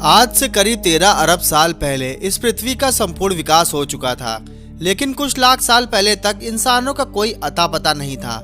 आज से करीब 13 अरब साल पहले इस पृथ्वी का संपूर्ण विकास हो चुका था, लेकिन कुछ लाख साल पहले तक इंसानों का कोई अता पता नहीं था।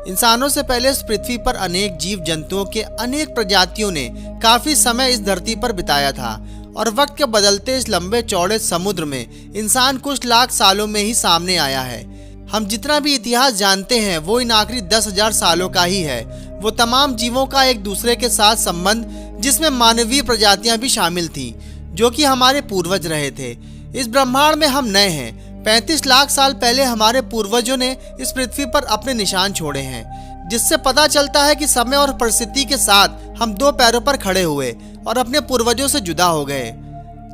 इंसानों से पहले इस पृथ्वी पर अनेक जीव जंतुओं के अनेक प्रजातियों ने काफी समय इस धरती पर बिताया था और वक्त के बदलते इस लंबे चौड़े समुद्र में इंसान कुछ लाख सालों में ही सामने आया है। हम जितना भी इतिहास जानते हैं वो इन आखिरी 10,000 सालों का ही है। वो तमाम जीवों का एक दूसरे के साथ संबंध जिसमें मानवीय प्रजातियां भी शामिल थीं, जो कि हमारे पूर्वज रहे थे। इस ब्रह्मांड में हम नए हैं। 35 लाख साल पहले हमारे पूर्वजों ने इस पृथ्वी पर अपने निशान छोड़े हैं, जिससे पता चलता है कि समय और परिस्थिति के साथ हम 2 पैरों पर खड़े हुए और अपने पूर्वजों से जुदा हो गए।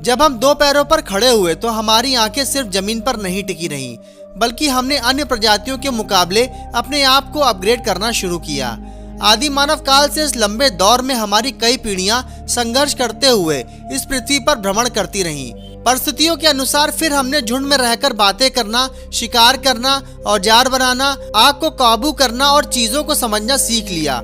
जब हम 2 पैरों पर खड़े हुए तो हमारी आंखें सिर्फ जमीन पर नहीं टिकी रहीं, बल्कि हमने अन्य प्रजातियों के मुकाबले अपने आप को अपग्रेड करना शुरू किया। आदि मानव काल से इस लंबे दौर में हमारी कई पीढ़ियां संघर्ष करते हुए इस पृथ्वी पर भ्रमण करती रहीं। परिस्थितियों के अनुसार फिर हमने झुंड में रहकर बातें करना, शिकार करना, औजार बनाना, आग को काबू करना और चीजों को समझना सीख लिया,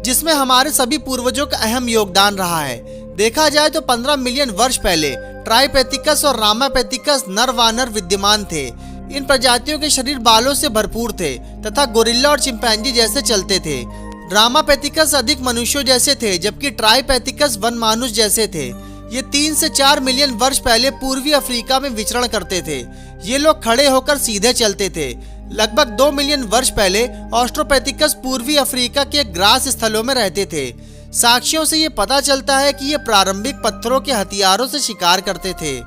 जिसमें हमारे सभी पूर्वजों का अहम योगदान रहा है। देखा जाए तो 15 मिलियन वर्ष पहले ट्राइपेथिकस और रामापेथिकस नर वानर विद्यमान थे। इन प्रजातियों के शरीर बालों से भरपूर थे तथा गोरिल्ला और चिंपैंजी जैसे चलते थे। रामापेथिकस अधिक मनुष्यों जैसे थे, जबकि ट्राइपेथिकस वन मानुष जैसे थे। ये 3 से 4 मिलियन वर्ष पहले पूर्वी अफ्रीका में विचरण करते थे। ये लोग खड़े होकर सीधे चलते थे। लगभग 2 मिलियन वर्ष पहले ऑस्ट्रोपेथिकस पूर्वी अफ्रीका के ग्रास स्थलों में रहते थे। साक्ष्यों से ये पता चलता है कि ये प्रारंभिक पत्थरों के हथियारों से शिकार करते थे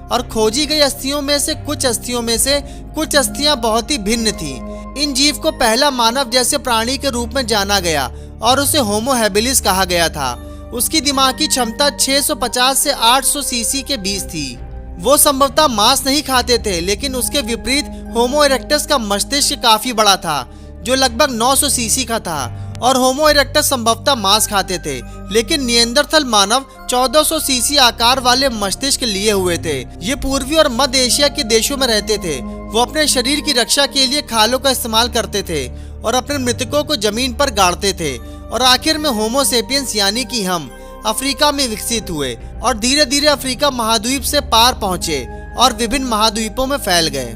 और खोजी गई अस्थियों में से कुछ अस्थियां बहुत ही भिन्न थीं। इन जीव को पहला मानव जैसे प्राणी के रूप में जाना गया और उसे होमो हैबिलिस कहा गया था। उसकी दिमागी क्षमता 650 से 800 सीसी के बीच थी। वो संभवतः मांस नहीं खाते थे, लेकिन उसके विपरीत होमो इरेक्टस का मस्तिष्क काफी बड़ा था, जो लगभग 900 सीसी का था, और होमो इरेक्टस संभवतः मांस खाते थे, लेकिन निएंडरथल मानव 1400 सीसी आकार वाले मस्तिष्क लिए हुए थे। ये पूर्वी और मध्य एशिया के देशों में रहते थे। वो अपने शरीर की रक्षा के लिए खालों का इस्तेमाल करते थे और अपने मृतकों को जमीन पर गाड़ते थे। और आखिर में होमो सेपियंस यानी कि हम अफ्रीका में विकसित हुए और धीरे धीरे अफ्रीका महाद्वीप से पार पहुंचे और विभिन्न महाद्वीपों में फैल गए।